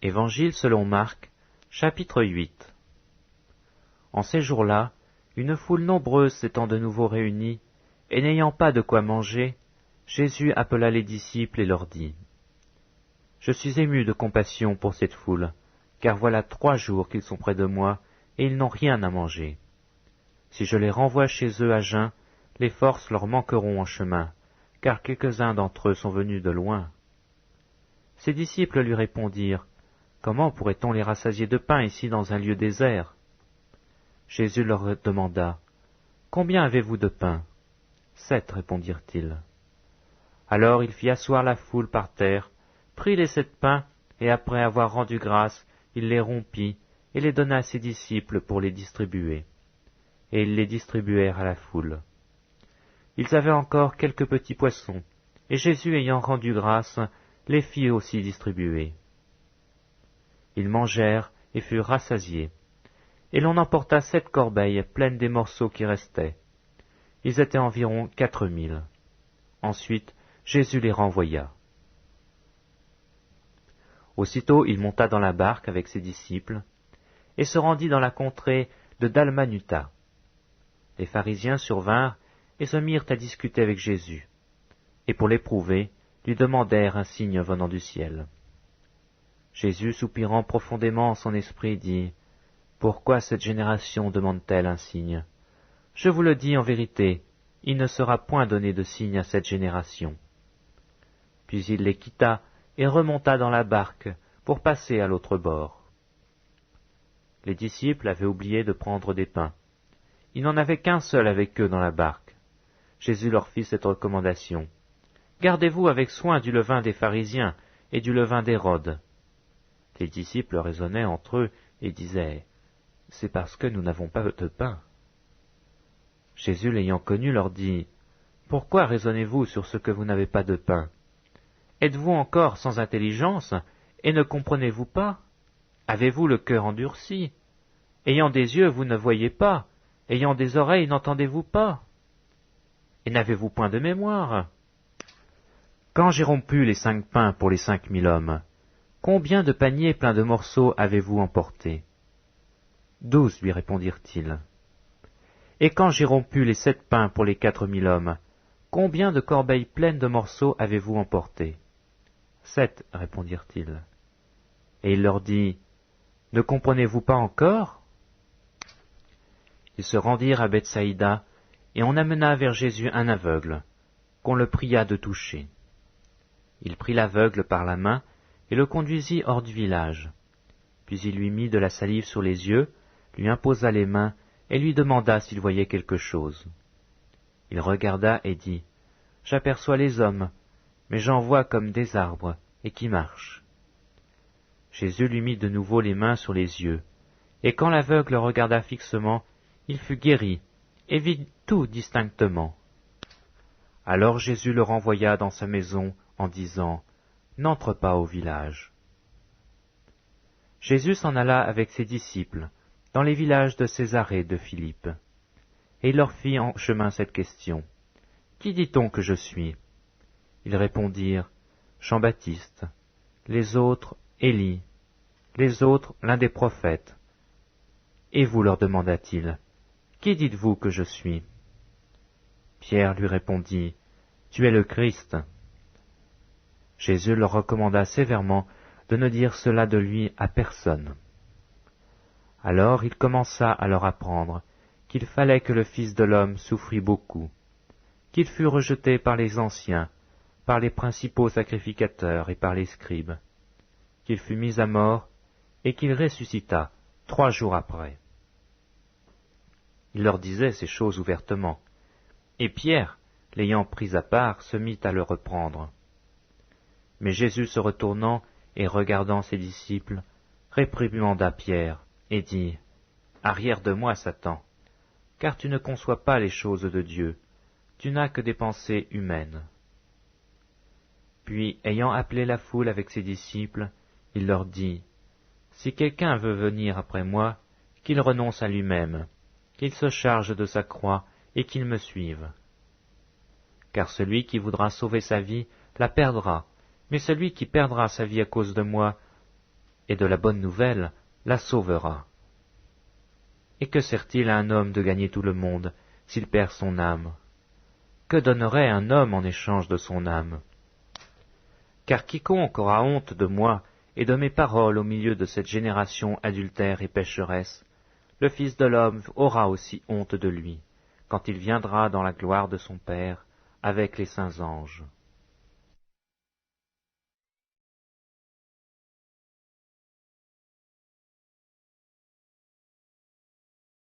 Évangile selon Marc, chapitre 8. En ces jours-là, une foule nombreuse s'étant de nouveau réunie, et n'ayant pas de quoi manger, Jésus appela les disciples et leur dit : « Je suis ému de compassion pour cette foule, car voilà 3 jours qu'ils sont près de moi, et ils n'ont rien à manger. Si je les renvoie chez eux à jeun, les forces leur manqueront en chemin, car quelques-uns d'entre eux sont venus de loin. » Ses disciples lui répondirent : « Comment pourrait-on les rassasier de pain ici dans un lieu désert ?» Jésus leur demanda : « Combien avez-vous de pain ? » 7, répondirent-ils. Alors il fit asseoir la foule par terre, prit les 7 pains, et après avoir rendu grâce, il les rompit, et les donna à ses disciples pour les distribuer. Et ils les distribuèrent à la foule. Ils avaient encore quelques petits poissons, et Jésus ayant rendu grâce, les fit aussi distribuer. Ils mangèrent et furent rassasiés, et l'on emporta 7 corbeilles pleines des morceaux qui restaient. Ils étaient environ 4000. Ensuite, Jésus les renvoya. Aussitôt, il monta dans la barque avec ses disciples, et se rendit dans la contrée de Dalmanuta. Les pharisiens survinrent et se mirent à discuter avec Jésus, et pour l'éprouver, lui demandèrent un signe venant du ciel. Jésus, soupirant profondément en son esprit, dit : « Pourquoi cette génération demande-t-elle un signe ? Je vous le dis en vérité, il ne sera point donné de signe à cette génération. » Puis il les quitta et remonta dans la barque pour passer à l'autre bord. Les disciples avaient oublié de prendre des pains. Il n'en avait qu'un seul avec eux dans la barque. Jésus leur fit cette recommandation : « Gardez-vous avec soin du levain des pharisiens et du levain d'Hérode. » Les disciples raisonnaient entre eux et disaient : « C'est parce que nous n'avons pas de pain. » Jésus, l'ayant connu, leur dit : « Pourquoi raisonnez-vous sur ce que vous n'avez pas de pain ? Êtes-vous encore sans intelligence, et ne comprenez-vous pas ? Avez-vous le cœur endurci ? Ayant des yeux, vous ne voyez pas, ayant des oreilles, n'entendez-vous pas ? Et n'avez-vous point de mémoire ? Quand j'ai rompu les 5 pains pour les 5000 hommes, combien de paniers pleins de morceaux avez-vous emportés ? 12, lui répondirent-ils. Et quand j'ai rompu les 7 pains pour les 4000 hommes, combien de corbeilles pleines de morceaux avez-vous emportés ? 7, répondirent-ils. Et il leur dit : Ne comprenez-vous pas encore ? Ils se rendirent à Bethsaïda, et on amena vers Jésus un aveugle, qu'on le pria de toucher. Il prit l'aveugle par la main, et le conduisit hors du village. Puis il lui mit de la salive sur les yeux, lui imposa les mains, et lui demanda s'il voyait quelque chose. Il regarda et dit : « J'aperçois les hommes, mais j'en vois comme des arbres, et qui marchent. » Jésus lui mit de nouveau les mains sur les yeux, et quand l'aveugle regarda fixement, il fut guéri, et vit tout distinctement. Alors Jésus le renvoya dans sa maison, en disant : « N'entre pas au village. » Jésus s'en alla avec ses disciples, dans les villages de Césarée de Philippe, et il leur fit en chemin cette question : « Qui dit-on que je suis ?» Ils répondirent : « Jean-Baptiste, les autres Élie, les autres l'un des prophètes. » Et vous, leur demanda-t-il, qui dites-vous que je suis ? Pierre lui répondit : Tu es le Christ. Jésus leur recommanda sévèrement de ne dire cela de lui à personne. Alors il commença à leur apprendre qu'il fallait que le Fils de l'homme souffrit beaucoup, qu'il fût rejeté par les anciens, par les principaux sacrificateurs et par les scribes, qu'il fût mis à mort et qu'il ressuscita 3 jours après. Il leur disait ces choses ouvertement, et Pierre, l'ayant pris à part, se mit à le reprendre. Mais Jésus, se retournant et regardant ses disciples, réprimanda Pierre et dit : « Arrière de moi, Satan, car tu ne conçois pas les choses de Dieu, tu n'as que des pensées humaines. » Puis, ayant appelé la foule avec ses disciples, il leur dit : « Si quelqu'un veut venir après moi, qu'il renonce à lui-même, qu'il se charge de sa croix et qu'il me suive. Car celui qui voudra sauver sa vie la perdra, mais celui qui perdra sa vie à cause de moi et de la bonne nouvelle la sauvera. Et que sert-il à un homme de gagner tout le monde s'il perd son âme? Que donnerait un homme en échange de son âme? Car quiconque aura honte de moi et de mes paroles au milieu de cette génération adultère et pécheresse, le Fils de l'homme aura aussi honte de lui, quand il viendra dans la gloire de son Père avec les saints anges.